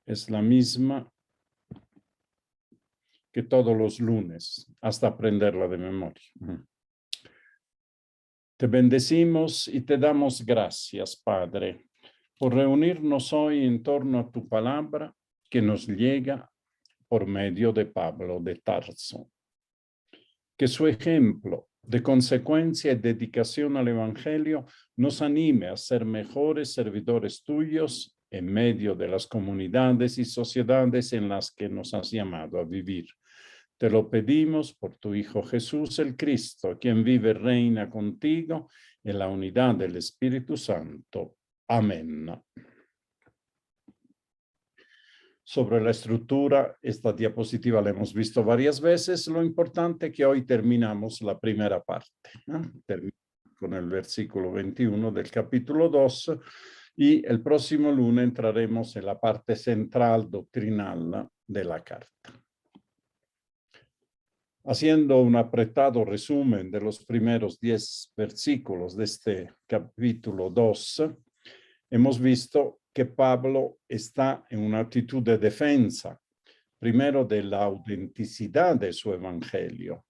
es la misma que todos los lunes, hasta aprenderla de memoria. Te bendecimos y te damos gracias, Padre, por reunirnos hoy en torno a tu palabra que nos llega por medio de Pablo de Tarso. Que su ejemplo de consecuencia y dedicación al Evangelio nos anime a ser mejores servidores tuyos en medio de las comunidades y sociedades en las que nos has llamado a vivir. Te lo pedimos por tu Hijo Jesús el Cristo, quien vive y reina contigo en la unidad del Espíritu Santo. Amén. Sobre la estructura, esta diapositiva la hemos visto varias veces. Lo importante es que hoy terminamos la primera parte, ¿no? Terminamos con el versículo 21 del capítulo 2 y el próximo lunes entraremos en la parte central doctrinal de la carta. Haciendo un apretado resumen de los primeros 10 versículos de este capítulo 2, hemos visto que Pablo está en una actitud de defensa, primero de la autenticidad de su evangelio,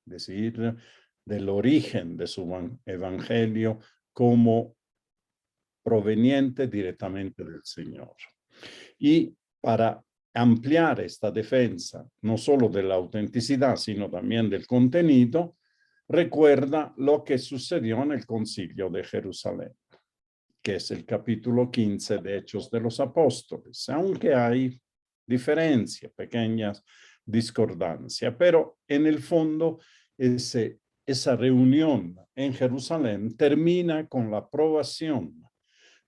decir, del origen de su evangelio como proveniente directamente del Señor. Y para ampliar esta defensa, no solo de la autenticidad, sino también del contenido, recuerda lo que sucedió en el Concilio de Jerusalén, que es el capítulo 15 de Hechos de los Apóstoles, aunque hay diferencias, pequeñas discordancias, pero en el fondo esa reunión en Jerusalén termina con la aprobación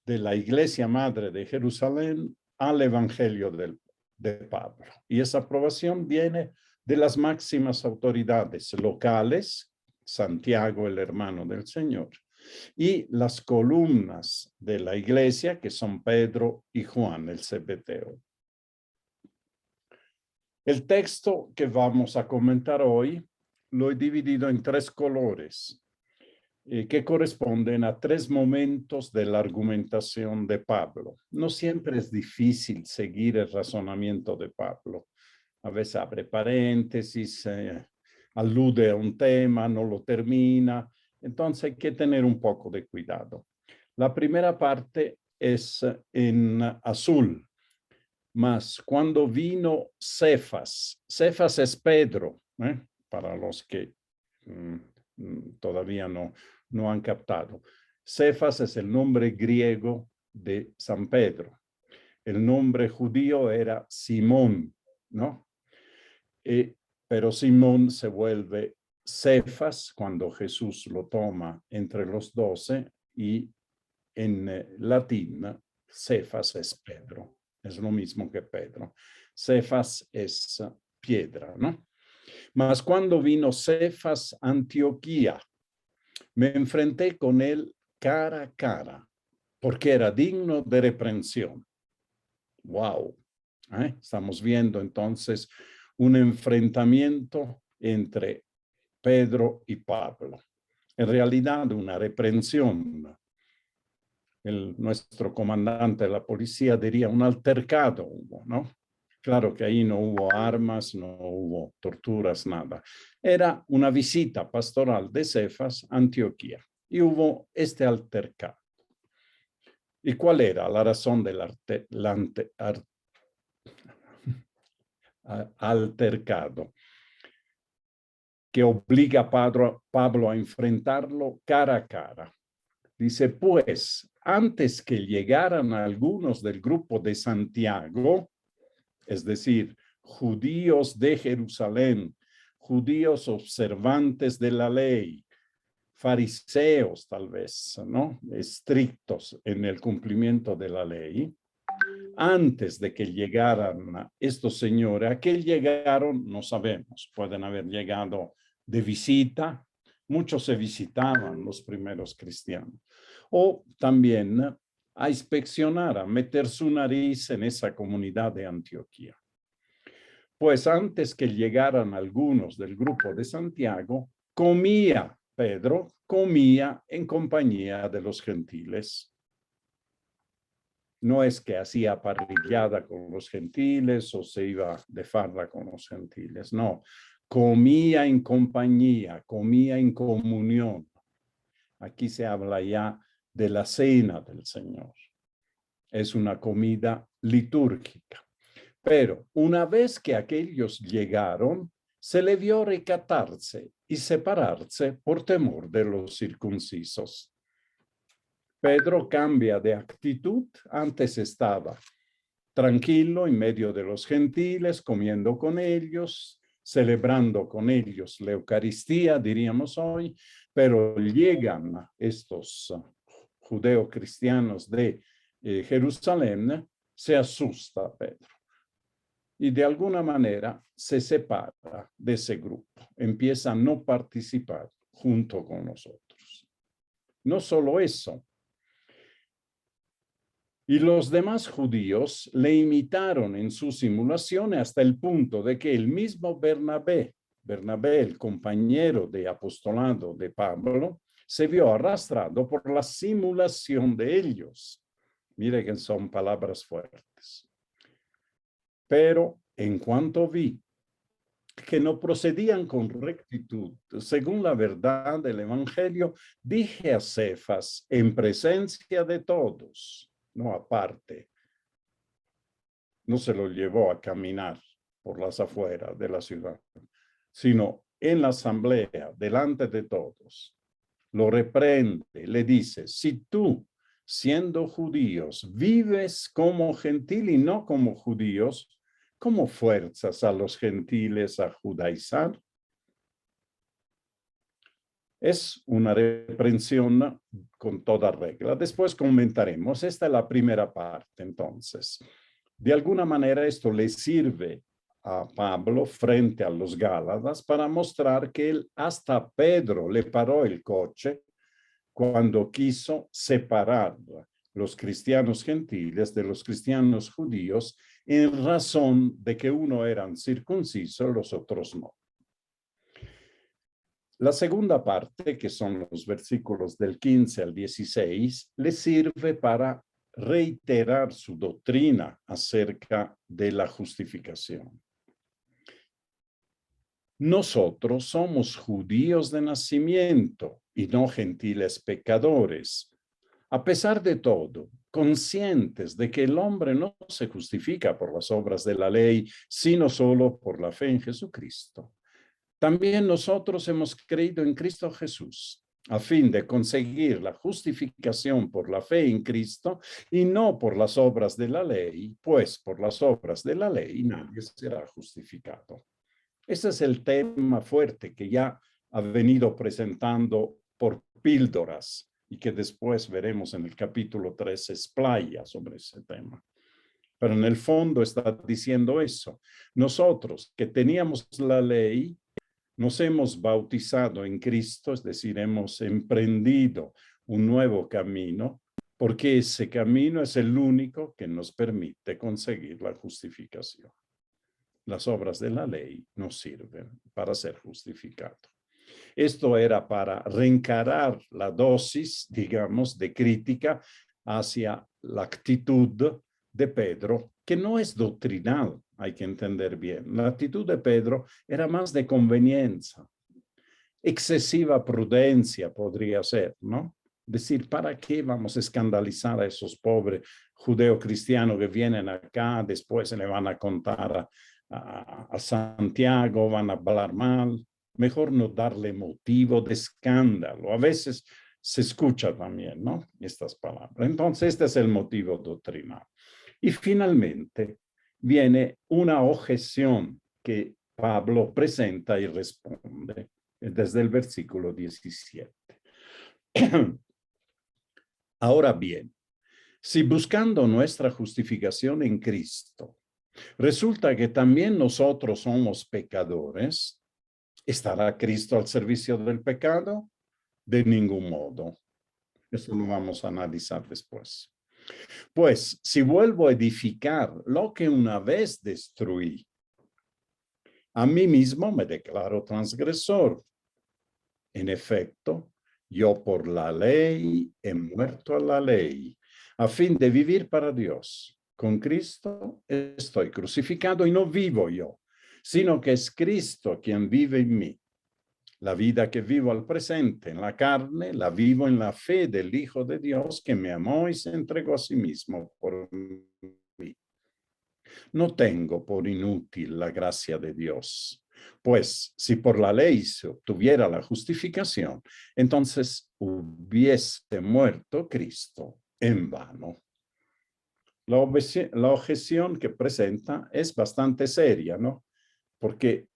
de la Iglesia Madre de Jerusalén al Evangelio de Pablo. Y esa aprobación viene de las máximas autoridades locales, Santiago, el hermano del Señor, y las columnas de la iglesia, que son Pedro y Juan, el Zebedeo. El texto que vamos a comentar hoy lo he dividido en 3 colores, que corresponden a 3 momentos de la argumentación de Pablo. No siempre es difícil seguir el razonamiento de Pablo. A veces abre paréntesis, alude a un tema, no lo termina. Entonces hay que tener un poco de cuidado. La primera parte es en azul, más cuando vino Cefas. Cefas es Pedro, para los que todavía no han captado. Cefas es el nombre griego de San Pedro. El nombre judío era Simón, ¿no? Pero Simón se vuelve Cefas cuando Jesús lo toma entre los 12 y en latín Cefas es Pedro, es lo mismo que Pedro. Cefas es piedra, ¿no? Mas cuando vino Cefas a Antioquía, me enfrenté con él cara a cara, porque era digno de reprensión. Wow. Estamos viendo entonces un enfrentamiento entre Pedro y Pablo. En realidad, una reprensión. Nuestro comandante de la policía diría un altercado, ¿no? Claro que ahí no hubo armas, no hubo torturas, nada. Era una visita pastoral de Cefas a Antioquía y hubo este altercado. ¿Y cuál era la razón del altercado? Que obliga a Pablo a enfrentarlo cara a cara. Dice, pues, antes que llegaran algunos del grupo de Santiago, es decir, judíos de Jerusalén, judíos observantes de la ley, fariseos tal vez, ¿no? Estrictos en el cumplimiento de la ley, antes de que llegaran estos señores, ¿a qué llegaron? No sabemos, pueden haber llegado de visita, muchos se visitaban los primeros cristianos, o también a inspeccionar, a meter su nariz en esa comunidad de Antioquía. Pues antes que llegaran algunos del grupo de Santiago, Pedro comía en compañía de los gentiles. No es que hacía parrillada con los gentiles o se iba de farra con los gentiles, no. Comía en compañía, comía en comunión. Aquí se habla ya de la cena del Señor. Es una comida litúrgica. Pero una vez que aquellos llegaron, se le vio recatarse y separarse por temor de los circuncisos. Pedro cambia de actitud. Antes estaba tranquilo en medio de los gentiles, comiendo con ellos, celebrando con ellos la Eucaristía, diríamos hoy, pero llegan estos judeocristianos de Jerusalén, se asusta Pedro. Y de alguna manera se separa de ese grupo, empieza a no participar junto con nosotros. No solo eso, y los demás judíos le imitaron en su simulación hasta el punto de que el mismo Bernabé, el compañero de apostolado de Pablo, se vio arrastrado por la simulación de ellos. Mire que son palabras fuertes. Pero en cuanto vi que no procedían con rectitud, según la verdad del Evangelio, dije a Cefas en presencia de todos, no aparte, no se lo llevó a caminar por las afueras de la ciudad, sino en la asamblea, delante de todos. Lo reprende, le dice, si tú, siendo judíos, vives como gentil y no como judíos, ¿cómo fuerzas a los gentiles a judaizar? Es una reprensión con toda regla. Después comentaremos. Esta es la primera parte, entonces. De alguna manera esto le sirve a Pablo frente a los Gálatas para mostrar que él, hasta Pedro le paró el coche cuando quiso separar los cristianos gentiles de los cristianos judíos en razón de que uno eran circuncisos, los otros no. La segunda parte, que son los versículos del 15 al 16, le sirve para reiterar su doctrina acerca de la justificación. Nosotros somos judíos de nacimiento y no gentiles pecadores. A pesar de todo, conscientes de que el hombre no se justifica por las obras de la ley, sino solo por la fe en Jesucristo. También nosotros hemos creído en Cristo Jesús, a fin de conseguir la justificación por la fe en Cristo y no por las obras de la ley, pues por las obras de la ley nadie será justificado. Ese es el tema fuerte que ya ha venido presentando por píldoras y que después veremos en el capítulo 3 explaya sobre ese tema. Pero en el fondo está diciendo eso. Nosotros que teníamos la ley, nos hemos bautizado en Cristo, es decir, hemos emprendido un nuevo camino, porque ese camino es el único que nos permite conseguir la justificación. Las obras de la ley nos sirven para ser justificado. Esto era para reencarar la dosis, digamos, de crítica hacia la actitud de Pedro, que no es doctrinal, hay que entender bien. La actitud de Pedro era más de conveniencia, excesiva prudencia podría ser, ¿no? Decir, ¿para qué vamos a escandalizar a esos pobres judeocristianos que vienen acá, después se le van a contar a Santiago, van a hablar mal? Mejor no darle motivo de escándalo. A veces se escucha también, ¿no? Estas palabras. Entonces, este es el motivo doctrinal. Y finalmente viene una objeción que Pablo presenta y responde desde el versículo 17. Ahora bien, si buscando nuestra justificación en Cristo, resulta que también nosotros somos pecadores, ¿estará Cristo al servicio del pecado? De ningún modo. Eso lo vamos a analizar después. Pues, si vuelvo a edificar lo que una vez destruí, a mí mismo me declaro transgresor. En efecto, yo por la ley he muerto a la ley, a fin de vivir para Dios. Con Cristo estoy crucificado y no vivo yo, sino que es Cristo quien vive en mí. La vida que vivo al presente en la carne, la vivo en la fe del Hijo de Dios que me amó y se entregó a sí mismo por mí. No tengo por inútil la gracia de Dios, pues si por la ley se obtuviera la justificación, entonces hubiese muerto Cristo en vano. La objeción que presenta es bastante seria, ¿no? Porque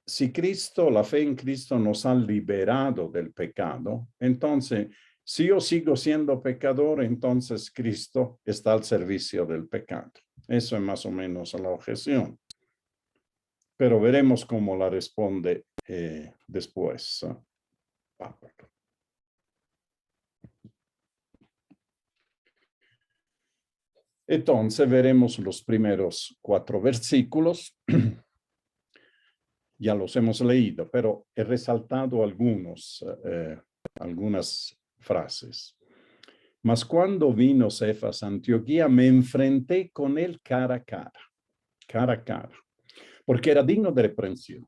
si Cristo, la fe en Cristo nos ha liberado del pecado, entonces, si yo sigo siendo pecador, entonces Cristo está al servicio del pecado. Eso es más o menos la objeción. Pero veremos cómo la responde después Pablo. Entonces veremos los primeros 4 versículos. Ya los hemos leído, pero he resaltado algunas frases. Mas cuando vino Cefas a Antioquía, me enfrenté con él cara a cara, porque era digno de reprensión.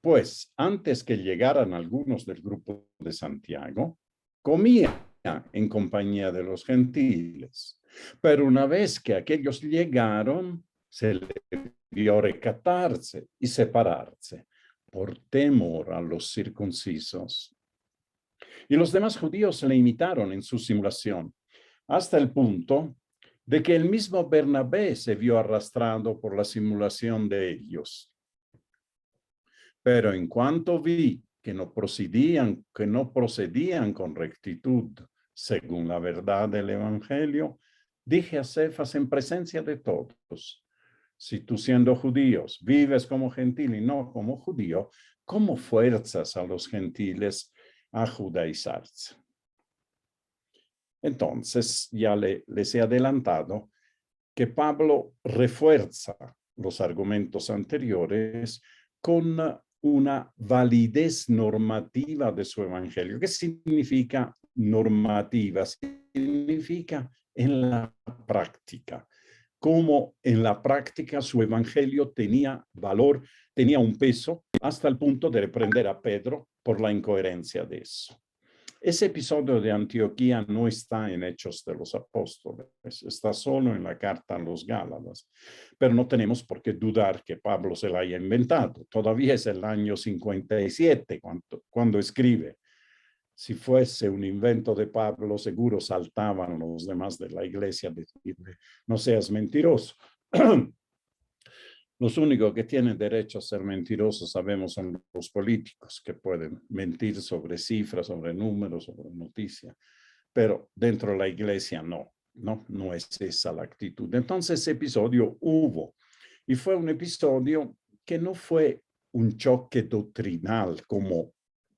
Pues antes que llegaran algunos del grupo de Santiago, comía en compañía de los gentiles. Pero una vez que aquellos llegaron, se le vio recatarse y separarse por temor a los circuncisos. Y los demás judíos le imitaron en su simulación, hasta el punto de que el mismo Bernabé se vio arrastrado por la simulación de ellos. Pero en cuanto vi que no procedían con rectitud según la verdad del Evangelio, dije a Cefas en presencia de todos: si tú, siendo judíos, vives como gentil y no como judío, ¿cómo fuerzas a los gentiles a judaizarse? Entonces, ya les he adelantado que Pablo refuerza los argumentos anteriores con una validez normativa de su evangelio. ¿Qué significa normativa? Significa en la práctica. Cómo en la práctica su evangelio tenía valor, tenía un peso, hasta el punto de reprender a Pedro por la incoherencia de eso. Ese episodio de Antioquía no está en Hechos de los Apóstoles, está solo en la carta a los Gálatas, pero no tenemos por qué dudar que Pablo se la haya inventado. Todavía es el año 57 cuando escribe. Si fuese un invento de Pablo, seguro saltaban los demás de la iglesia a decirle: no seas mentiroso. Los únicos que tienen derecho a ser mentirosos, sabemos, son los políticos, que pueden mentir sobre cifras, sobre números, sobre noticias. Pero dentro de la iglesia no es esa la actitud. Entonces ese episodio hubo. Y fue un episodio que no fue un choque doctrinal como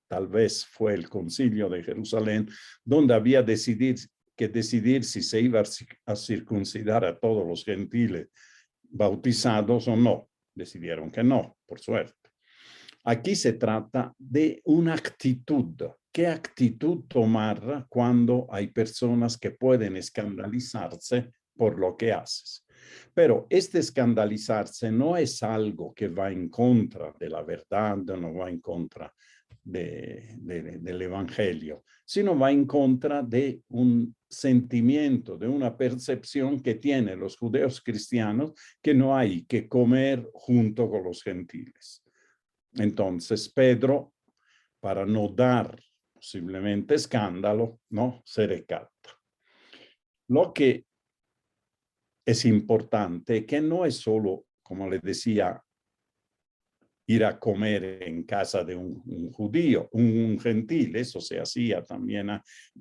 tal vez fue el Concilio de Jerusalén, donde había que decidir si se iba a circuncidar a todos los gentiles bautizados o no. Decidieron que no, por suerte. Aquí se trata de una actitud. ¿Qué actitud tomar cuando hay personas que pueden escandalizarse por lo que haces? Pero este escandalizarse no es algo que va en contra de la verdad, no va en contra del Evangelio, sino va en contra de un sentimiento, de una percepción que tienen los judeos cristianos, que no hay que comer junto con los gentiles. Entonces Pedro, para no dar posiblemente escándalo, ¿no?, se recata. Lo que es importante que no es solo, como les decía, ir a comer en casa de un judío, un gentil, eso se hacía también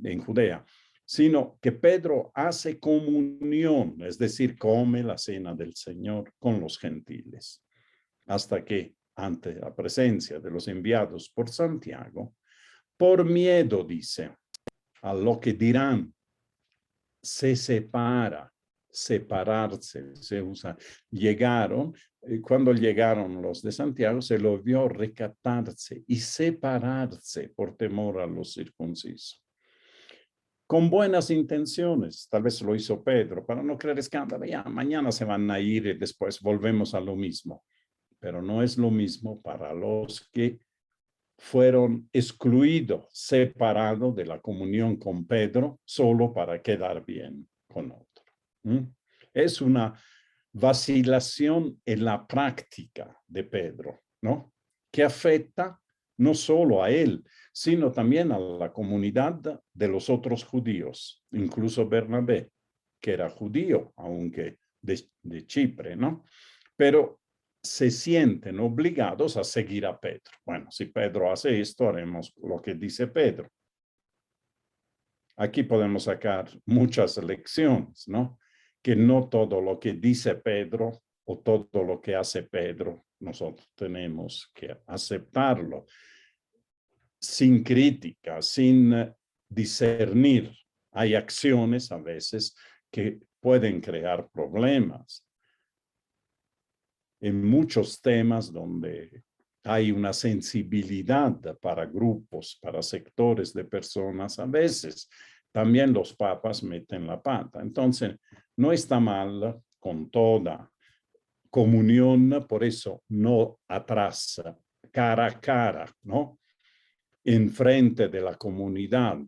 en Judea, sino que Pedro hace comunión, es decir, come la cena del Señor con los gentiles, hasta que, ante la presencia de los enviados por Santiago, por miedo, dice, a lo que dirán, se separa. Separarse, se usa. Cuando llegaron los de Santiago, se lo vio recatarse y separarse por temor a los circuncisos. con buenas intenciones. Tal vez lo hizo Pedro para no crear escándalo. Ya, mañana se van a ir y después volvemos a lo mismo. Pero no es lo mismo para los que fueron excluidos, separados de la comunión con Pedro, solo para quedar bien con otro. Es una vacilación en la práctica de Pedro, ¿no? Que afecta no solo a él, sino también a la comunidad de los otros judíos, incluso Bernabé, que era judío, aunque de Chipre, ¿no? Pero se sienten obligados a seguir a Pedro. Bueno, si Pedro hace esto, haremos lo que dice Pedro. Aquí podemos sacar muchas lecciones, ¿no? Que no todo lo que dice Pedro o todo lo que hace Pedro, nosotros tenemos que aceptarlo sin crítica, sin discernir. Hay acciones a veces que pueden crear problemas. En muchos temas donde hay una sensibilidad para grupos, para sectores de personas, a veces también los papas meten la pata. Entonces, no está mal con toda comunión, por eso no atrás, cara a cara, ¿no? En frente de la comunidad,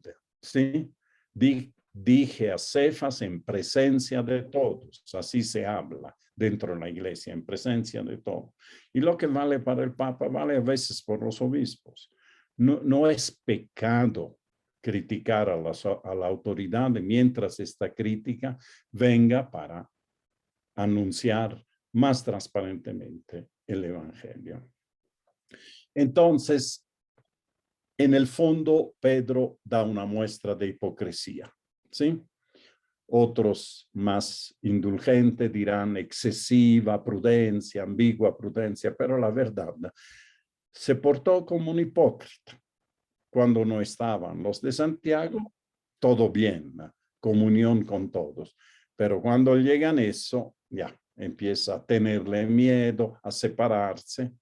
¿sí? Dije a Cefas en presencia de todos, así se habla dentro de la iglesia, en presencia de todos. Y lo que vale para el Papa vale a veces por los obispos. No es pecado criticar a la autoridad mientras esta crítica venga para anunciar más transparentemente el Evangelio. Entonces, en el fondo, Pedro da una muestra de hipocresía, ¿sí? Otros más indulgentes dirán excesiva prudencia, ambigua prudencia, pero la verdad, se portó como un hipócrita. Cuando no estaban los de Santiago, todo bien, comunión con todos. Pero cuando llegan eso, ya empieza a tenerle miedo, a separarse.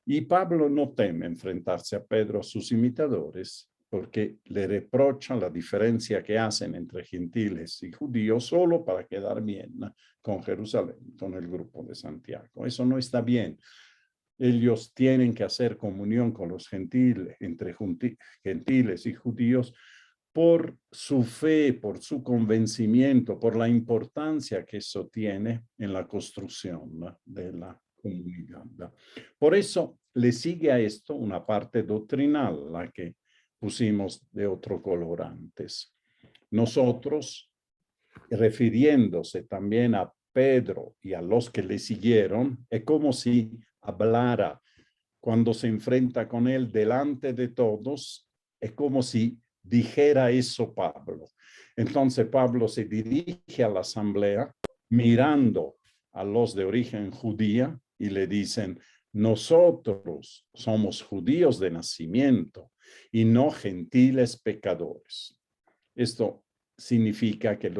Y Pablo no teme enfrentarse a Pedro, a sus imitadores, porque le reprocha la diferencia que hacen entre gentiles y judíos solo para quedar bien con Jerusalén, con el grupo de Santiago. Eso no está bien. Ellos tienen que hacer comunión con los gentiles, entre gentiles y judíos, por su fe, por su convencimiento, por la importancia que eso tiene en la construcción de la comunidad. Por eso le sigue a esto una parte doctrinal, la que pusimos de otro color antes. Nosotros, refiriéndose también a Pedro y a los que le siguieron, es como si hablara cuando se enfrenta con él delante de todos, es como si dijera eso Pablo. Entonces Pablo se dirige a la asamblea mirando a los de origen judía y le dicen, nosotros somos judíos de nacimiento y no gentiles pecadores. Esto significa que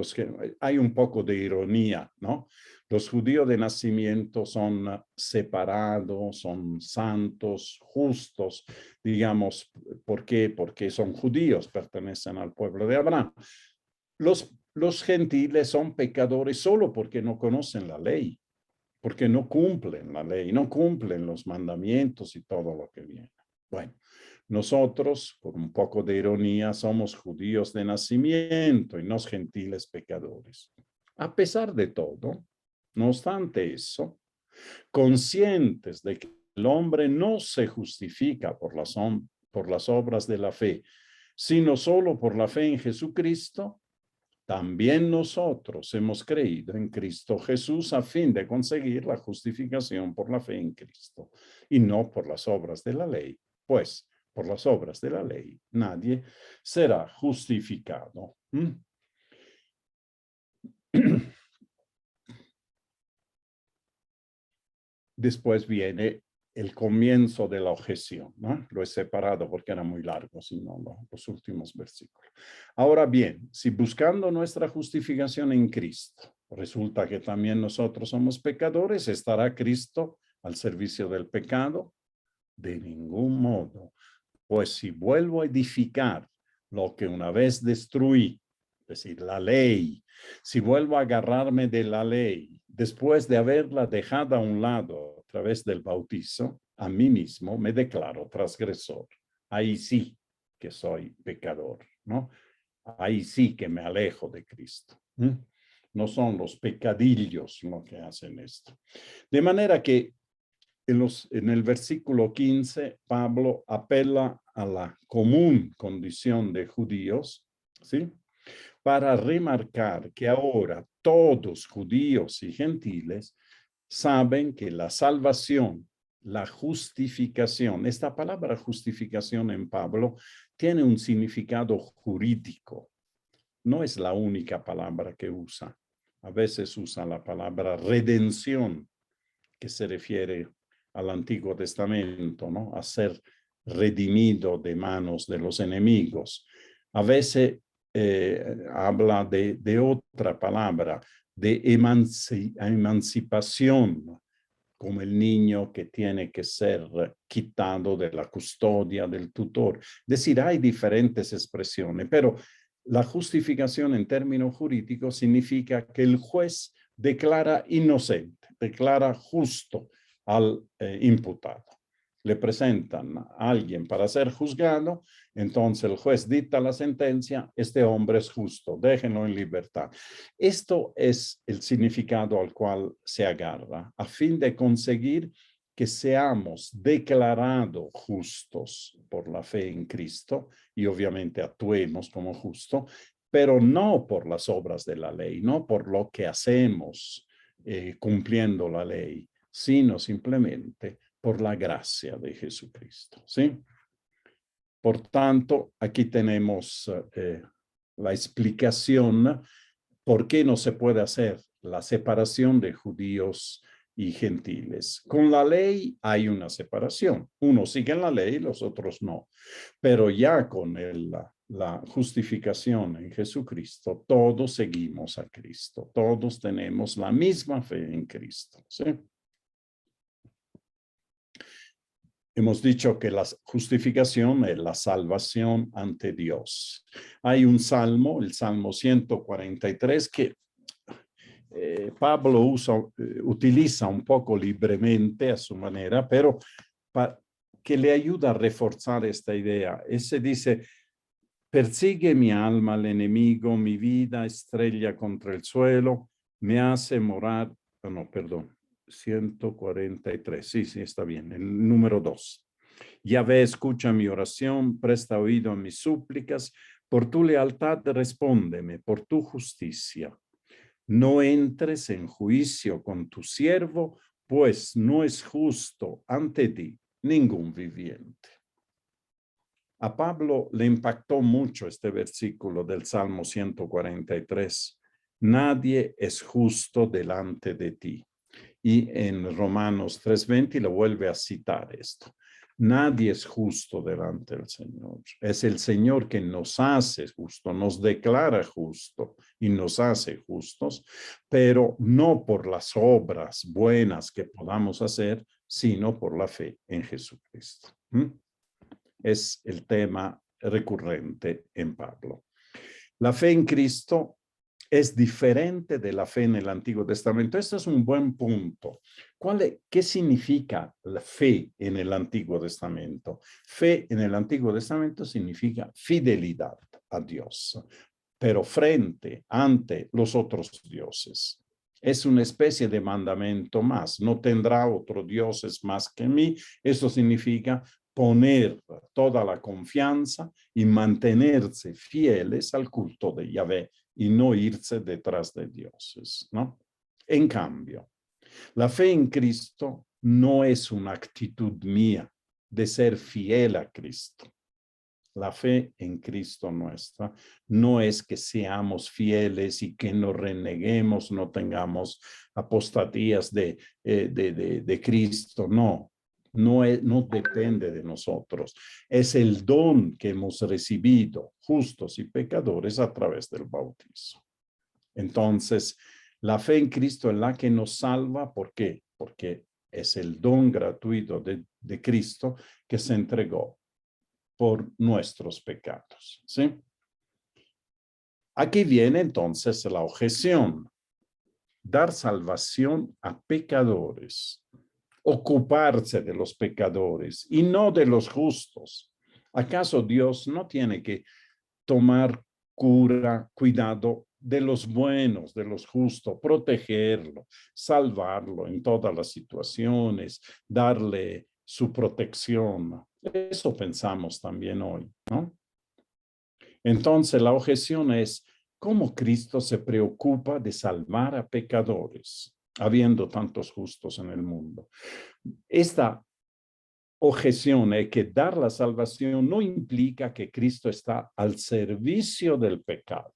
hay un poco de ironía, ¿no? Los judíos de nacimiento son separados, son santos, justos, digamos, ¿por qué? Porque son judíos, pertenecen al pueblo de Abraham. Los gentiles son pecadores solo porque no conocen la ley, porque no cumplen la ley, no cumplen los mandamientos y todo lo que viene. Bueno, nosotros, por un poco de ironía, somos judíos de nacimiento y no gentiles pecadores. A pesar de todo, no obstante eso, conscientes de que el hombre no se justifica por las obras de la fe, sino solo por la fe en Jesucristo, también nosotros hemos creído en Cristo Jesús a fin de conseguir la justificación por la fe en Cristo y no por las obras de la ley, pues por las obras de la ley nadie será justificado. Después viene el comienzo de la objeción, ¿no? Lo he separado porque era muy largo, sino los últimos versículos. Ahora bien, si buscando nuestra justificación en Cristo, resulta que también nosotros somos pecadores, ¿estará Cristo al servicio del pecado? De ningún modo. Pues si vuelvo a edificar lo que una vez destruí, es decir, la ley, si vuelvo a agarrarme de la ley, después de haberla dejado a un lado a través del bautizo, a mí mismo me declaro transgresor. Ahí sí que soy pecador, ¿no? Ahí sí que me alejo de Cristo. No son los pecadillos los que hacen esto. De manera que en el versículo 15, Pablo apela a la común condición de judíos, ¿sí? Para remarcar que ahora todos, judíos y gentiles, saben que la salvación, la justificación, esta palabra justificación en Pablo tiene un significado jurídico. No es la única palabra que usa. A veces usa la palabra redención, que se refiere al Antiguo Testamento, ¿no? A ser redimido de manos de los enemigos. A veces habla de otra palabra, de emancipación, como el niño que tiene que ser quitado de la custodia del tutor. Es decir, hay diferentes expresiones, pero la justificación en términos jurídicos significa que el juez declara inocente, declara justo al imputado. Le presentan a alguien para ser juzgado, entonces el juez dicta la sentencia, este hombre es justo, déjenlo en libertad. Esto es el significado al cual se agarra, a fin de conseguir que seamos declarados justos por la fe en Cristo y obviamente actuemos como justos, pero no por las obras de la ley, no por lo que hacemos cumpliendo la ley, sino simplemente por la gracia de Jesucristo, ¿sí? Por tanto, aquí tenemos la explicación por qué no se puede hacer la separación de judíos y gentiles. Con la ley hay una separación. Unos siguen la ley, los otros no. Pero ya con la justificación en Jesucristo, todos seguimos a Cristo. Todos tenemos la misma fe en Cristo, ¿sí? Hemos dicho que la justificación es la salvación ante Dios. Hay un salmo, el Salmo 143, que Pablo utiliza un poco libremente a su manera, pero que le ayuda a reforzar esta idea. Ese dice, persigue mi alma el enemigo, mi vida estrella contra el suelo, me hace morar, no, perdón, 143, sí, está bien, el número 2. Yahvé, escucha mi oración, presta oído a mis súplicas, por tu lealtad respóndeme, por tu justicia. No entres en juicio con tu siervo, pues no es justo ante ti ningún viviente. A Pablo le impactó mucho este versículo del Salmo 143. Nadie es justo delante de ti. Y en Romanos 3:20 lo vuelve a citar esto. Nadie es justo delante del Señor. Es el Señor que nos hace justo, nos declara justo y nos hace justos, pero no por las obras buenas que podamos hacer, sino por la fe en Jesucristo. Es el tema recurrente en Pablo. La fe en Cristo es diferente de la fe en el Antiguo Testamento. Este es un buen punto. ¿Qué significa la fe en el Antiguo Testamento? Fe en el Antiguo Testamento significa fidelidad a Dios, pero ante los otros dioses. Es una especie de mandamiento más. No tendrá otros dioses más que mí. Eso significa poner toda la confianza y mantenerse fieles al culto de Yahvé y no irse detrás de dioses, ¿no? En cambio, la fe en Cristo no es una actitud mía de ser fiel a Cristo. La fe en Cristo nuestra no es que seamos fieles y que no reneguemos, no tengamos apostatías de Cristo, no. No depende de nosotros. Es el don que hemos recibido, justos y pecadores, a través del bautizo. Entonces, la fe en Cristo es la que nos salva. ¿Por qué? Porque es el don gratuito de Cristo que se entregó por nuestros pecados, ¿sí? Aquí viene entonces la objeción. Dar salvación a pecadores, ocuparse de los pecadores y no de los justos. ¿Acaso Dios no tiene que tomar cuidado de los buenos, de los justos, protegerlo, salvarlo en todas las situaciones, darle su protección? Eso pensamos también hoy, ¿no? Entonces la objeción es, ¿cómo Cristo se preocupa de salvar a pecadores, habiendo tantos justos en el mundo? Esta objeción es que dar la salvación no implica que Cristo está al servicio del pecado.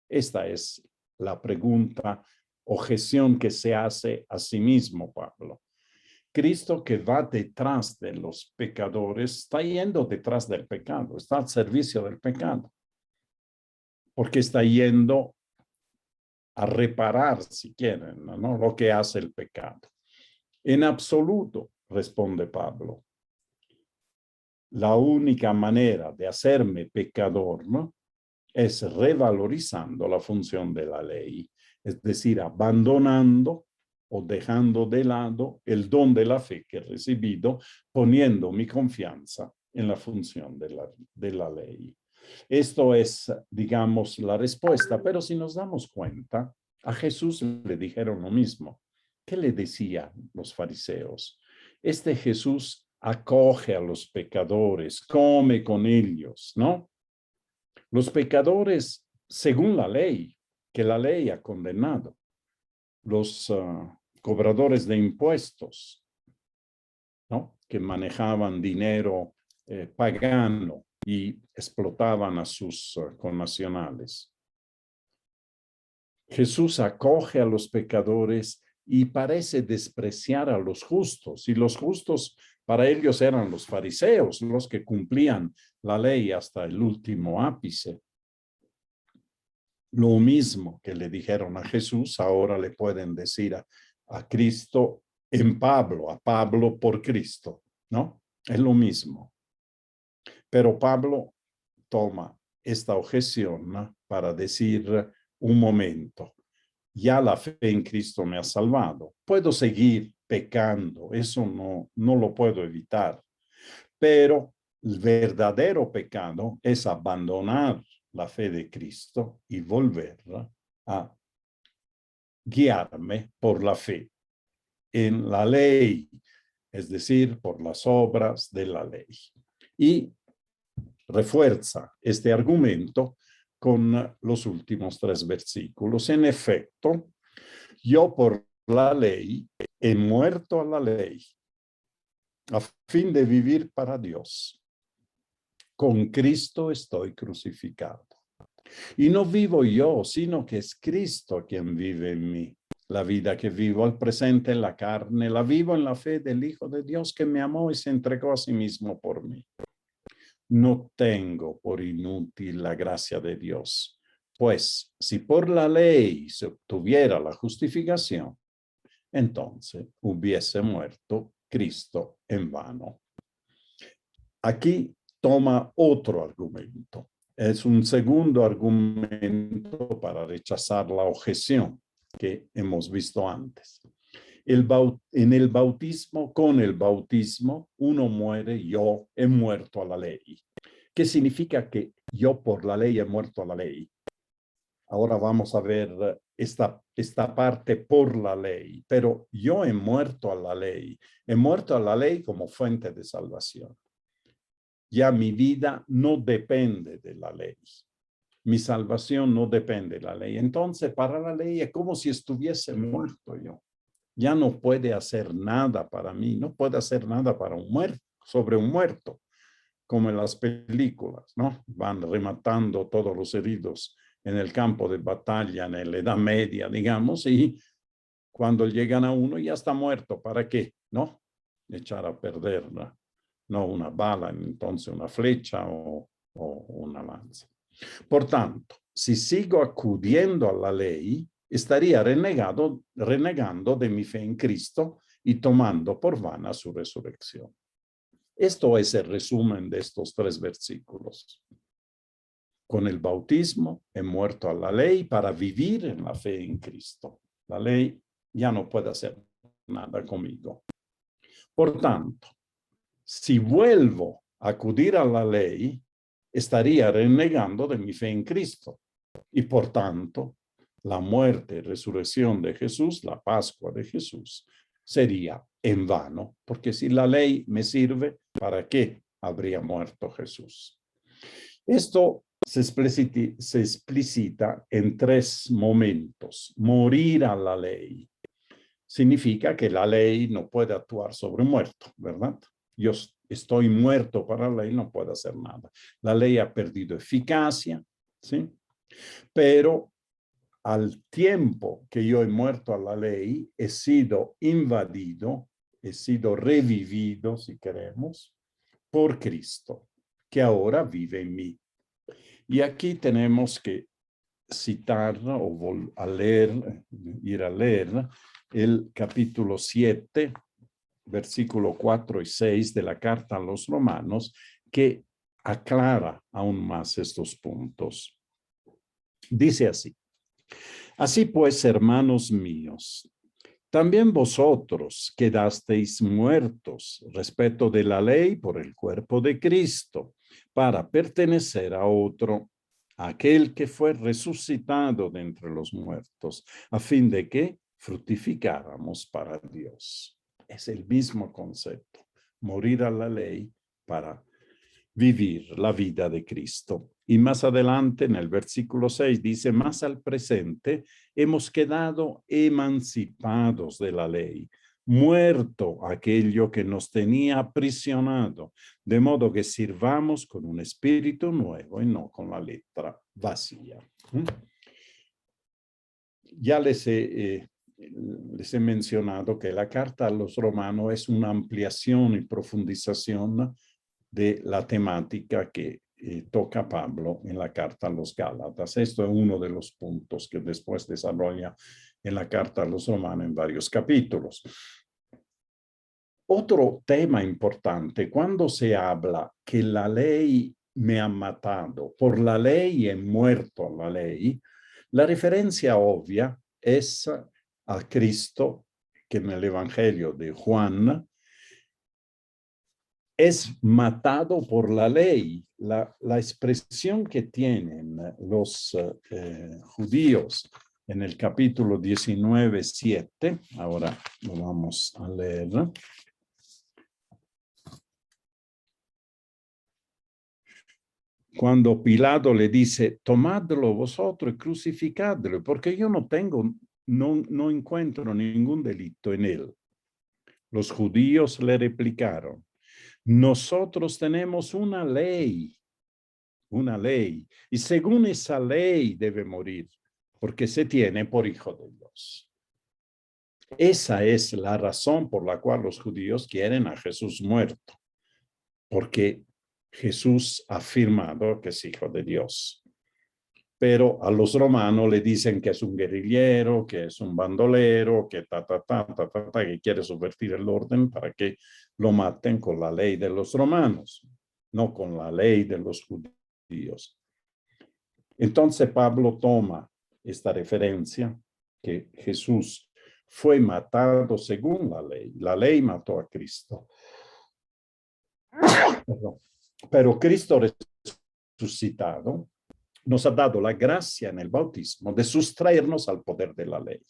Esta es la pregunta, objeción que se hace a sí mismo Pablo. Cristo que va detrás de los pecadores está yendo detrás del pecado, está al servicio del pecado, porque está yendo a reparar, si quieren, ¿no? Lo que hace el pecado. En absoluto, responde Pablo. La única manera de hacerme pecador, ¿no?, es revalorizando la función de la ley, es decir, abandonando o dejando de lado el don de la fe que he recibido, poniendo mi confianza en la función de la ley. Esto es, digamos, la respuesta, pero si nos damos cuenta, a Jesús le dijeron lo mismo. ¿Qué le decían los fariseos? Este Jesús acoge a los pecadores, come con ellos, ¿no? Los pecadores, según la ley, que la ley ha condenado, los cobradores de impuestos, ¿no?, que manejaban dinero pagano y explotaban a sus connacionales. Jesús acoge a los pecadores y parece despreciar a los justos. Y los justos para ellos eran los fariseos, los que cumplían la ley hasta el último ápice. Lo mismo que le dijeron a Jesús, ahora le pueden decir a Cristo en Pablo, a Pablo por Cristo, ¿no? Es lo mismo. Pero Pablo toma esta objeción, ¿no?, para decir, un momento, ya la fe en Cristo me ha salvado. Puedo seguir pecando, eso no lo puedo evitar. Pero el verdadero pecado es abandonar la fe de Cristo y volver a guiarme por la fe en la ley, es decir, por las obras de la ley. Y refuerza este argumento con los últimos 3 versículos. En efecto, yo por la ley he muerto a la ley, a fin de vivir para Dios. Con Cristo estoy crucificado. Y no vivo yo, sino que es Cristo quien vive en mí. La vida que vivo al presente en la carne, la vivo en la fe del Hijo de Dios que me amó y se entregó a sí mismo por mí. No tengo por inútil la gracia de Dios, pues si por la ley se obtuviera la justificación, entonces hubiese muerto Cristo en vano. Aquí toma otro argumento. Es un segundo argumento para rechazar la objeción que hemos visto antes. En el bautismo, con el bautismo, uno muere, yo he muerto a la ley. ¿Qué significa que yo por la ley he muerto a la ley? Ahora vamos a ver esta parte por la ley, pero yo he muerto a la ley. He muerto a la ley como fuente de salvación. Ya mi vida no depende de la ley. Mi salvación no depende de la ley. Entonces, para la ley es como si estuviese muerto yo. Ya no puede hacer nada para mí, no puede hacer nada para un muerto, sobre un muerto, como en las películas, ¿no? Van rematando todos los heridos en el campo de batalla, en la Edad Media, digamos, y cuando llegan a uno ya está muerto. ¿Para qué? ¿No? Echar a perder, no una bala, entonces una flecha o una lanza. Por tanto, si sigo acudiendo a la ley, estaría renegando de mi fe en Cristo y tomando por vana su resurrección. Esto es el resumen de estos 3 versículos. Con el bautismo he muerto a la ley para vivir en la fe en Cristo. La ley ya no puede hacer nada conmigo. Por tanto, si vuelvo a acudir a la ley, estaría renegando de mi fe en Cristo. Y por tanto, la muerte y resurrección de Jesús, la Pascua de Jesús, sería en vano, porque si la ley me sirve, ¿para qué habría muerto Jesús? Esto se explicita en 3 momentos. Morir a la ley significa que la ley no puede actuar sobre un muerto, ¿verdad? Yo estoy muerto para la ley, no puedo hacer nada. La ley ha perdido eficacia, ¿sí? Pero al tiempo que yo he muerto a la ley, he sido invadido, he sido revivido, si queremos, por Cristo, que ahora vive en mí. Y aquí tenemos que citar o ir a leer el capítulo 7, versículo 4 y 6 de la carta a los romanos, que aclara aún más estos puntos. Dice así: así pues, hermanos míos, también vosotros quedasteis muertos respecto de la ley por el cuerpo de Cristo, para pertenecer a otro, aquel que fue resucitado de entre los muertos, a fin de que fructificáramos para Dios. Es el mismo concepto, morir a la ley para vivir la vida de Cristo. Y más adelante en el versículo 6 dice: más al presente hemos quedado emancipados de la ley, muerto aquello que nos tenía aprisionado, de modo que sirvamos con un espíritu nuevo y no con la letra vacía. Ya les he mencionado que la carta a los romanos es una ampliación y profundización de la temática que toca Pablo en la carta a los Gálatas. Esto es uno de los puntos que después desarrolla en la carta a los romanos en varios capítulos. Otro tema importante, cuando se habla que la ley me ha matado, por la ley he muerto a la ley, la referencia obvia es a Cristo, que en el Evangelio de Juan es matado por la ley. La expresión que tienen los judíos en el capítulo 19, 7, ahora lo vamos a leer. Cuando Pilato le dice: tomadlo vosotros y crucificadlo, porque yo no encuentro ningún delito en él. Los judíos le replicaron: nosotros tenemos una ley, y según esa ley debe morir, porque se tiene por hijo de Dios. Esa es la razón por la cual los judíos quieren a Jesús muerto, porque Jesús ha afirmado que es hijo de Dios. Pero a los romanos le dicen que es un guerrillero, que es un bandolero, que que quiere subvertir el orden para que lo maten con la ley de los romanos, no con la ley de los judíos. Entonces Pablo toma esta referencia que Jesús fue matado según la ley mató a Cristo. Pero Cristo resucitado nos ha dado la gracia en el bautismo de sustraernos al poder de la ley.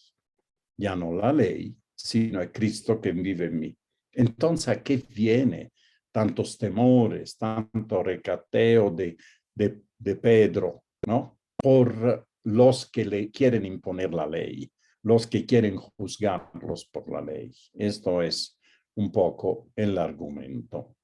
Ya no la ley, sino a Cristo que vive en mí. Entonces, ¿a qué viene tantos temores, tanto recateo de Pedro, ¿no? Por los que le quieren imponer la ley, los que quieren juzgarlos por la ley. Esto es un poco el argumento.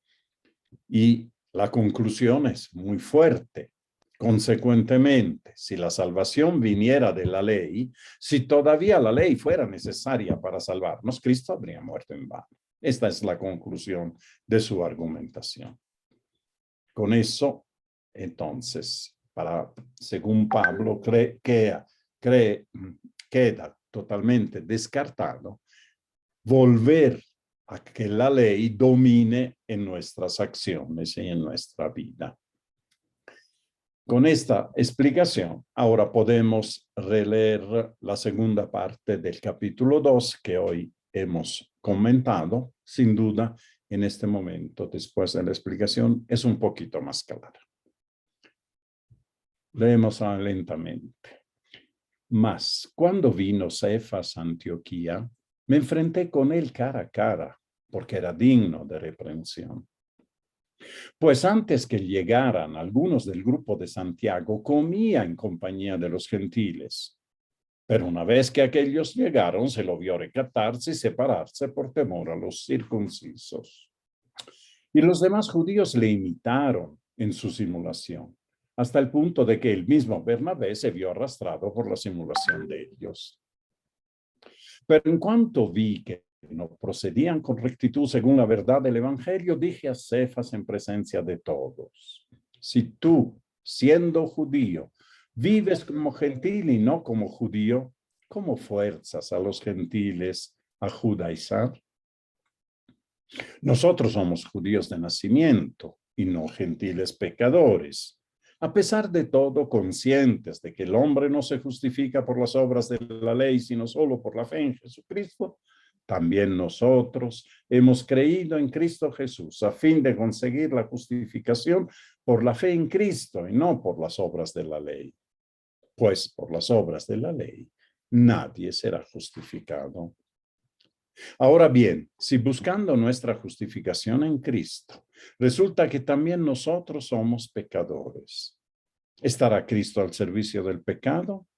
Y la conclusión es muy fuerte. Consecuentemente, si la salvación viniera de la ley, si todavía la ley fuera necesaria para salvarnos, Cristo habría muerto en vano. Esta es la conclusión de su argumentación. Con eso, entonces, según Pablo, queda totalmente descartado volver a que la ley domine en nuestras acciones y en nuestra vida. Con esta explicación, ahora podemos releer la segunda parte del capítulo 2 que hoy hemos comentado. Sin duda, en este momento, después de la explicación, es un poquito más clara. Leemos lentamente. Mas, cuando vino Cefas a Antioquía, me enfrenté con él cara a cara, porque era digno de reprensión. Pues antes que llegaran algunos del grupo de Santiago, comía en compañía de los gentiles. Pero una vez que aquellos llegaron, se lo vio recatarse y separarse por temor a los circuncisos. Y los demás judíos le imitaron en su simulación, hasta el punto de que el mismo Bernabé se vio arrastrado por la simulación de ellos. Pero en cuanto vi que no procedían con rectitud según la verdad del Evangelio, dije a Cefas en presencia de todos: si tú, siendo judío, vives como gentil y no como judío, ¿cómo fuerzas a los gentiles a judaizar? Nosotros somos judíos de nacimiento y no gentiles pecadores. A pesar de todo, conscientes de que el hombre no se justifica por las obras de la ley, sino solo por la fe en Jesucristo, también nosotros hemos creído en Cristo Jesús a fin de conseguir la justificación por la fe en Cristo y no por las obras de la ley. Pues por las obras de la ley nadie será justificado. Ahora bien, si buscando nuestra justificación en Cristo, resulta que también nosotros somos pecadores, ¿estará Cristo al servicio del pecado?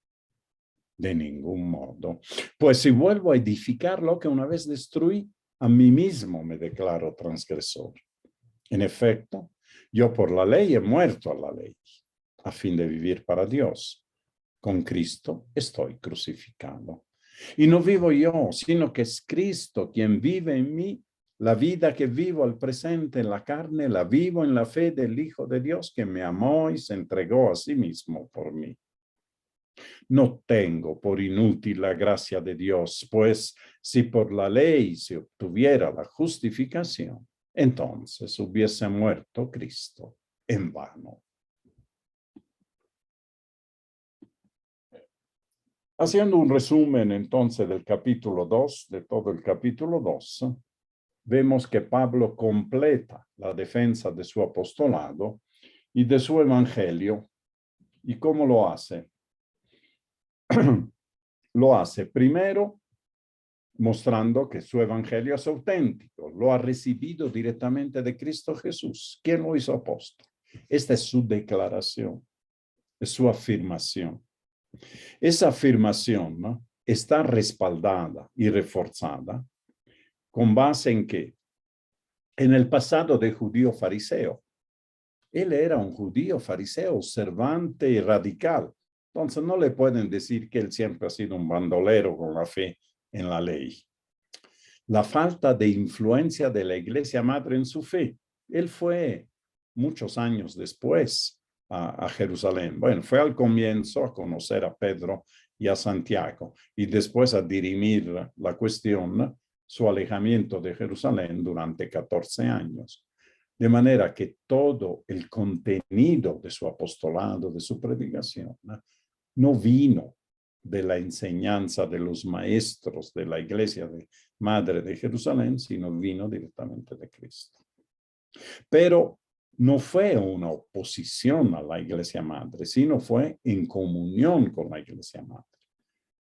De ningún modo. Pues si vuelvo a edificar lo que una vez destruí, a mí mismo me declaro transgresor. En efecto, yo por la ley he muerto a la ley, a fin de vivir para Dios. Con Cristo estoy crucificado. Y no vivo yo, sino que es Cristo quien vive en mí. La vida que vivo al presente en la carne, la vivo en la fe del Hijo de Dios que me amó y se entregó a sí mismo por mí. No tengo por inútil la gracia de Dios, pues si por la ley se obtuviera la justificación, entonces hubiese muerto Cristo en vano. Haciendo un resumen entonces del capítulo 2, de todo el capítulo 2, vemos que Pablo completa la defensa de su apostolado y de su evangelio. ¿Y cómo lo hace? Lo hace primero mostrando que su evangelio es auténtico, lo ha recibido directamente de Cristo Jesús, quien lo hizo apóstol. Esta es su declaración, es su afirmación. Esa afirmación, ¿no?, está respaldada y reforzada con base en que en el pasado de judío fariseo, él era un judío fariseo observante y radical. Entonces no le pueden decir que él siempre ha sido un bandolero con la fe en la ley. La falta de influencia de la iglesia madre en su fe. Él fue muchos años después a Jerusalén. Bueno, fue al comienzo a conocer a Pedro y a Santiago y después a dirimir la cuestión, su alejamiento de Jerusalén durante 14 años. De manera que todo el contenido de su apostolado, de su predicación, no vino de la enseñanza de los maestros de la iglesia madre de Jerusalén, sino vino directamente de Cristo. Pero no fue una oposición a la iglesia madre, sino fue en comunión con la iglesia madre.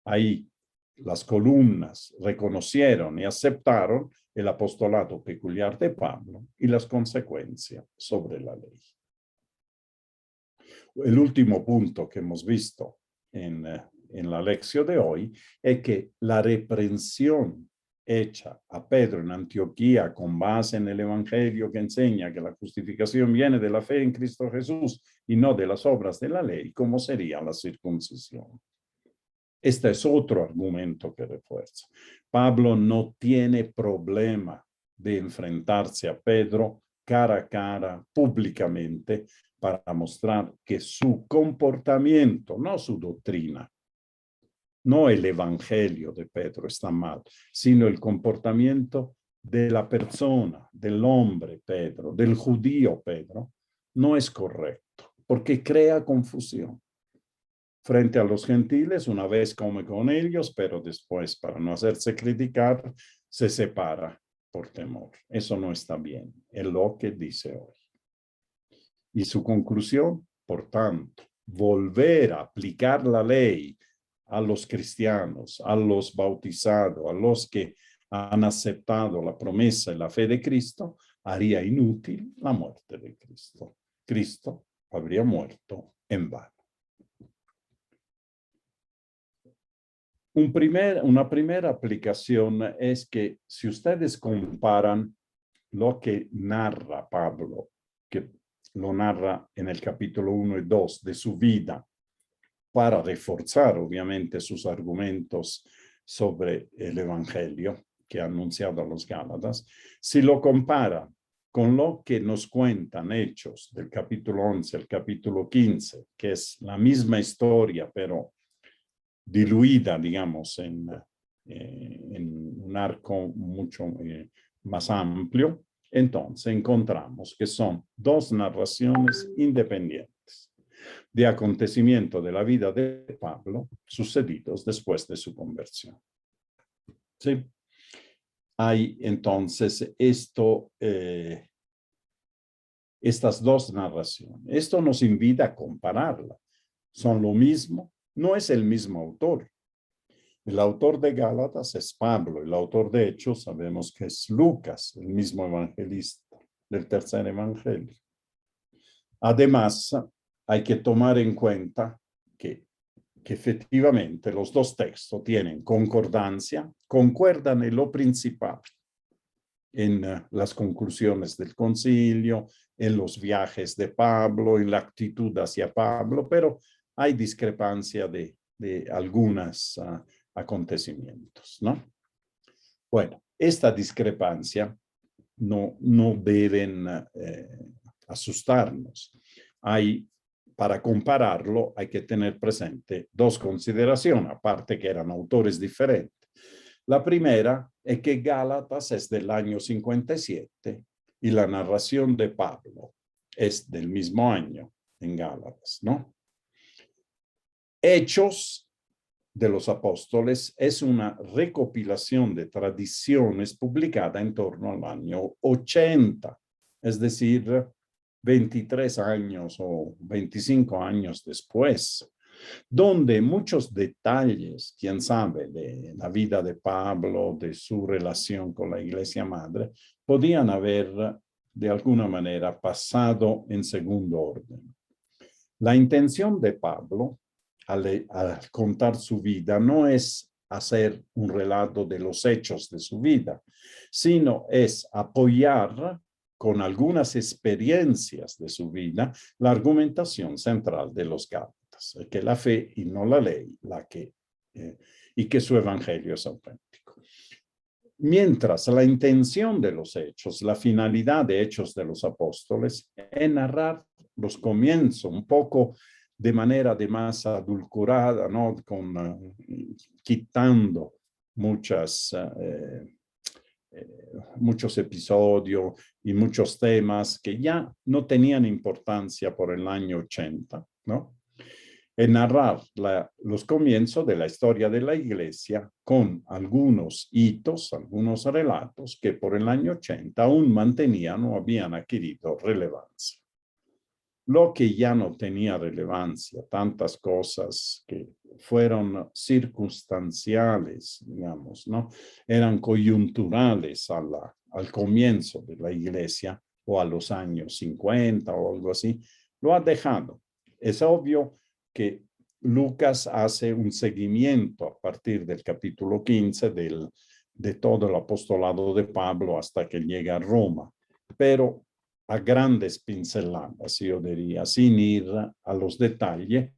Ahí las columnas reconocieron y aceptaron el apostolado peculiar de Pablo y las consecuencias sobre la ley. El último punto que hemos visto en la lección de hoy es que la reprensión hecha a Pedro en Antioquía con base en el evangelio que enseña que la justificación viene de la fe en Cristo Jesús y no de las obras de la ley, como sería la circuncisión. Este es otro argumento que refuerza. Pablo no tiene problema de enfrentarse a Pedro cara a cara, públicamente, para mostrar que su comportamiento, no su doctrina, no el evangelio de Pedro está mal, sino el comportamiento de la persona, del hombre Pedro, del judío Pedro, no es correcto, porque crea confusión. Frente a los gentiles, una vez come con ellos, pero después, para no hacerse criticar, se separa por temor. Eso no está bien, es lo que dice hoy. Y su conclusión, por tanto, volver a aplicar la ley a los cristianos, a los bautizados, a los que han aceptado la promesa y la fe de Cristo, haría inútil la muerte de Cristo. Cristo habría muerto en vano. Una primera aplicación es que si ustedes comparan lo que narra Pablo, que lo narra en el capítulo 1 y 2 de su vida, para reforzar obviamente sus argumentos sobre el Evangelio que ha anunciado a los Gálatas, si lo compara con lo que nos cuentan Hechos del capítulo 11 al capítulo 15, que es la misma historia, pero diluida, digamos, en un arco mucho más amplio, entonces encontramos que son dos narraciones independientes de acontecimiento de la vida de Pablo sucedidos después de su conversión. ¿Sí? Hay entonces estas dos narraciones. Esto nos invita a compararla. Son lo mismo, no es el mismo autor. El autor de Gálatas es Pablo, el autor de Hechos sabemos que es Lucas, el mismo evangelista del tercer evangelio. Además, hay que tomar en cuenta que efectivamente los dos textos tienen concordancia, concuerdan en lo principal, en las conclusiones del concilio, en los viajes de Pablo, en la actitud hacia Pablo, pero hay discrepancia de algunos acontecimientos, ¿no? Bueno, esta discrepancia no deben asustarnos. Para compararlo, hay que tener presente dos consideraciones, aparte que eran autores diferentes. La primera es que Gálatas es del año 57 y la narración de Pablo es del mismo año en Gálatas, ¿no? Hechos de los Apóstoles es una recopilación de tradiciones publicada en torno al año 80, es decir, 23 años o 25 años después, donde muchos detalles, quién sabe, de la vida de Pablo, de su relación con la Iglesia Madre, podían haber de alguna manera pasado en segundo orden. La intención de Pablo al contar su vida no es hacer un relato de los hechos de su vida, sino es apoyar con algunas experiencias de su vida la argumentación central de los Gálatas, que la fe y no la ley, y que su evangelio es auténtico. Mientras la intención de los hechos, la finalidad de Hechos de los Apóstoles, es narrar los comienzos un poco de manera de más adulcorada, ¿no? Quitando muchos episodios y muchos temas que ya no tenían importancia por el año 80, ¿no? En narrar los comienzos de la historia de la Iglesia con algunos hitos, algunos relatos que por el año 80 aún mantenían o habían adquirido relevancia. Lo que ya no tenía relevancia, tantas cosas que fueron circunstanciales, digamos, ¿no? Eran coyunturales al comienzo de la Iglesia o a los años 50 o algo así, lo ha dejado. Es obvio que Lucas hace un seguimiento a partir del capítulo 15 de todo el apostolado de Pablo hasta que llega a Roma, pero a grandes pinceladas, yo diría, sin ir a los detalles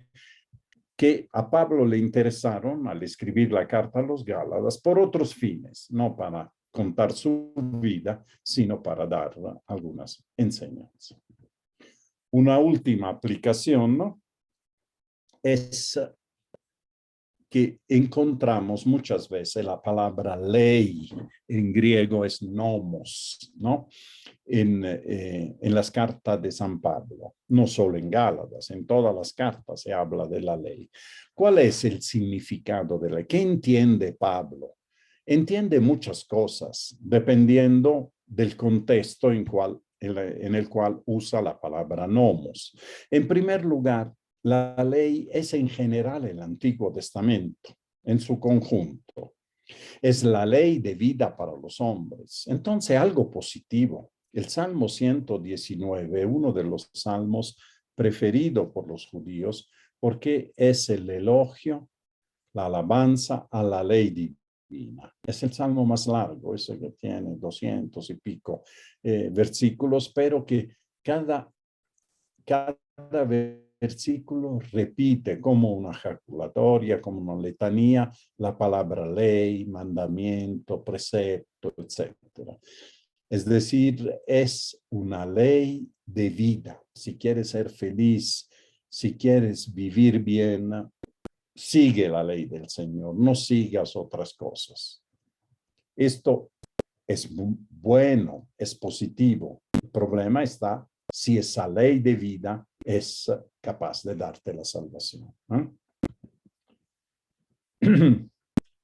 que a Pablo le interesaron al escribir la carta a los Gálatas por otros fines, no para contar su vida, sino para dar algunas enseñanzas. Una última aplicación, ¿no? Es que encontramos muchas veces la palabra ley, en griego es nomos, ¿no? En las cartas de San Pablo, no solo en Gálatas, en todas las cartas se habla de la ley. ¿Cuál es el significado de la ley? ¿Qué entiende Pablo? Entiende muchas cosas, dependiendo del contexto en el cual usa la palabra nomos. En primer lugar, la ley es en general el Antiguo Testamento, en su conjunto. Es la ley de vida para los hombres. Entonces, algo positivo. El Salmo 119, uno de los salmos preferidos por los judíos, porque es el elogio, la alabanza a la ley divina. Es el salmo más largo, ese que tiene 200 y pico versículos, pero que cada versículo repite como una ejaculatoria, como una letanía, la palabra ley, mandamiento, precepto, etc. Es decir, es una ley de vida. Si quieres ser feliz, si quieres vivir bien, sigue la ley del Señor, no sigas otras cosas. Esto es bueno, es positivo. El problema está si esa ley de vida es capaz de darte la salvación.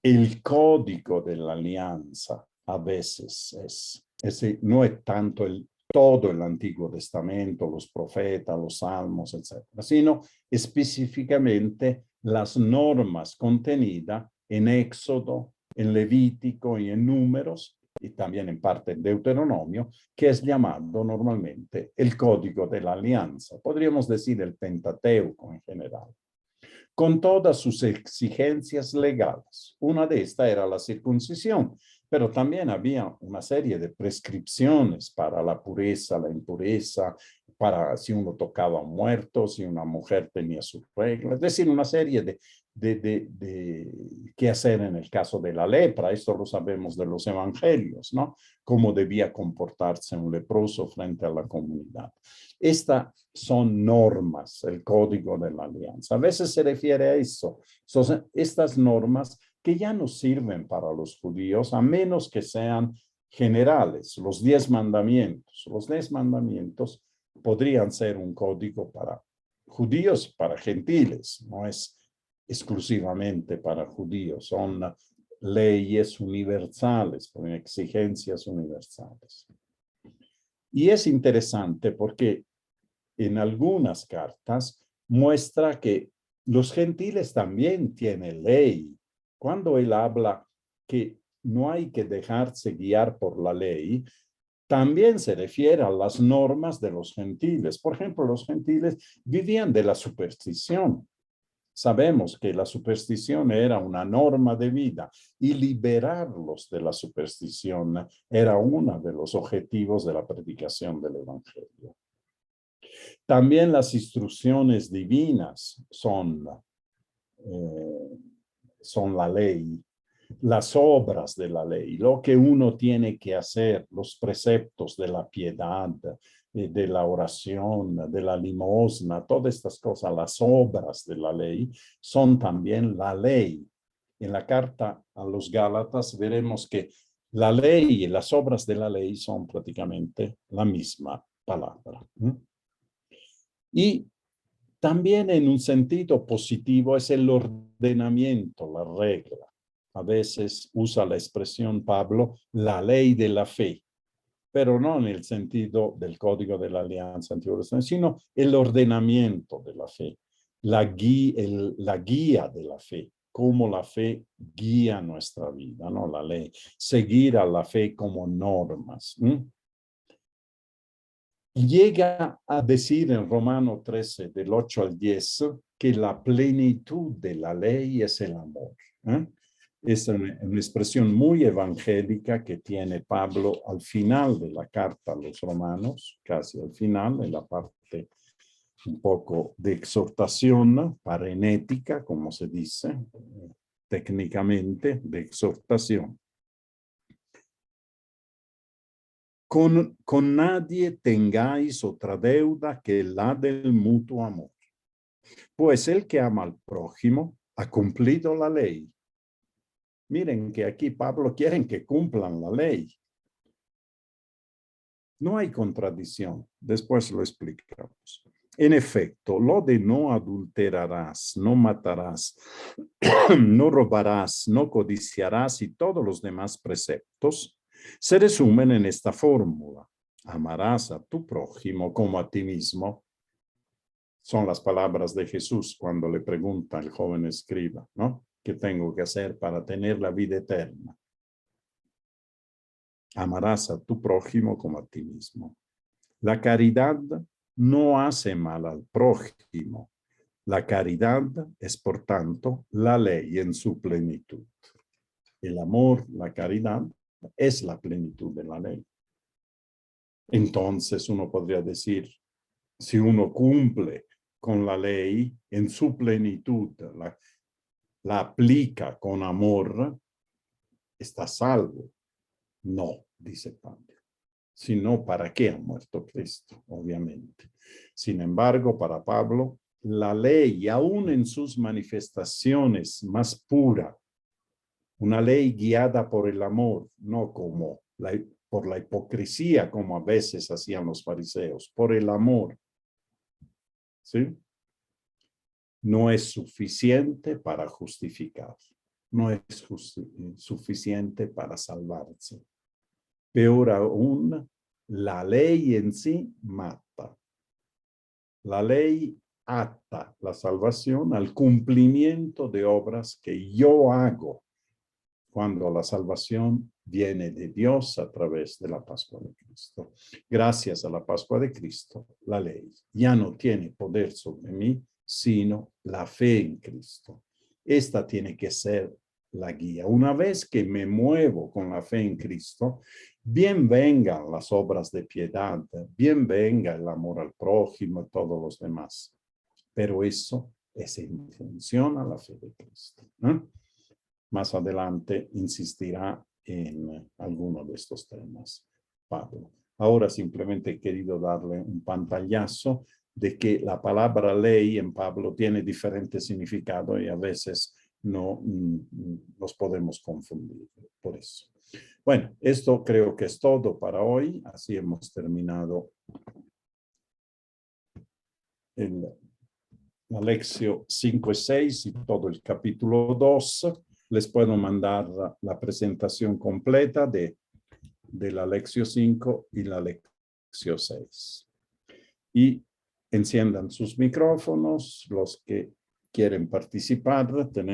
El código de la alianza a veces no es tanto todo el Antiguo Testamento, los profetas, los salmos, etc., sino específicamente las normas contenidas en Éxodo, en Levítico y en Números, y también en parte en Deuteronomio, que es llamado normalmente el Código de la Alianza. Podríamos decir el Pentateuco en general, con todas sus exigencias legales. Una de estas era la circuncisión, pero también había una serie de prescripciones para la pureza, la impureza, para si uno tocaba a un muerto, si una mujer tenía sus reglas, es decir, una serie de qué hacer en el caso de la lepra. Esto lo sabemos de los evangelios, ¿no? Cómo debía comportarse un leproso frente a la comunidad. Estas son normas, el código de la alianza. A veces se refiere a eso. Son estas normas que ya no sirven para los judíos, a menos que sean generales, los 10 mandamientos. Los 10 mandamientos podrían ser un código para judíos, para gentiles, no es exclusivamente para judíos, son leyes universales, con exigencias universales. Y es interesante porque en algunas cartas muestra que los gentiles también tienen ley. Cuando él habla que no hay que dejarse guiar por la ley, también se refiere a las normas de los gentiles. Por ejemplo, los gentiles vivían de la superstición. Sabemos que la superstición era una norma de vida y liberarlos de la superstición era uno de los objetivos de la predicación del Evangelio. También las instrucciones divinas son la ley, las obras de la ley, lo que uno tiene que hacer, los preceptos de la piedad, de la oración, de la limosna, todas estas cosas, las obras de la ley, son también la ley. En la carta a los Gálatas veremos que la ley y las obras de la ley son prácticamente la misma palabra. Y también en un sentido positivo es el ordenamiento, la regla. A veces usa la expresión Pablo, la ley de la fe, pero no en el sentido del Código de la Alianza Antigua, sino el ordenamiento de la fe, la guía de la fe, cómo la fe guía nuestra vida, ¿no? La ley, seguir a la fe como normas. Llega a decir en Romano 13, del 8 al 10, que la plenitud de la ley es el amor. Es una expresión muy evangélica que tiene Pablo al final de la carta a los romanos, casi al final, en la parte un poco de exhortación, parenética, como se dice técnicamente, de exhortación. Con nadie tengáis otra deuda que la del mutuo amor. Pues el que ama al prójimo ha cumplido la ley. Miren que aquí Pablo quiere que cumplan la ley. No hay contradicción. Después lo explicamos. En efecto, lo de no adulterarás, no matarás, no robarás, no codiciarás y todos los demás preceptos se resumen en esta fórmula. Amarás a tu prójimo como a ti mismo. Son las palabras de Jesús cuando le pregunta al joven escriba, ¿no? ¿Qué tengo que hacer para tener la vida eterna? Amarás a tu prójimo como a ti mismo. La caridad no hace mal al prójimo. La caridad es, por tanto, la ley en su plenitud. El amor, la caridad, es la plenitud de la ley. Entonces uno podría decir, si uno cumple con la ley en su plenitud, la aplica con amor, está salvo. No, dice Pablo. Sino, ¿para qué ha muerto Cristo? Obviamente. Sin embargo, para Pablo, la ley, aún en sus manifestaciones más puras, una ley guiada por el amor, no como por la hipocresía, como a veces hacían los fariseos, por el amor, ¿sí? No es suficiente para justificar, no es suficiente para salvarse. Peor aún, la ley en sí mata. La ley ata la salvación al cumplimiento de obras que yo hago cuando la salvación viene de Dios a través de la Pascua de Cristo. Gracias a la Pascua de Cristo, la ley ya no tiene poder sobre mí, sino la fe en Cristo. Esta tiene que ser la guía. Una vez que me muevo con la fe en Cristo, bien vengan las obras de piedad, bien venga el amor al prójimo y todos los demás. Pero eso es en función a la fe de Cristo. Más adelante insistirá en alguno de estos temas, Pablo. Ahora simplemente he querido darle un pantallazo de que la palabra ley en Pablo tiene diferentes significados y a veces no nos podemos confundir por eso. Bueno, esto creo que es todo para hoy. Así hemos terminado la lección 5 y 6 y todo el capítulo 2. Les puedo mandar la presentación completa de la lección 5 y la lección 6. Y enciendan sus micrófonos, los que quieren participar. Tenemos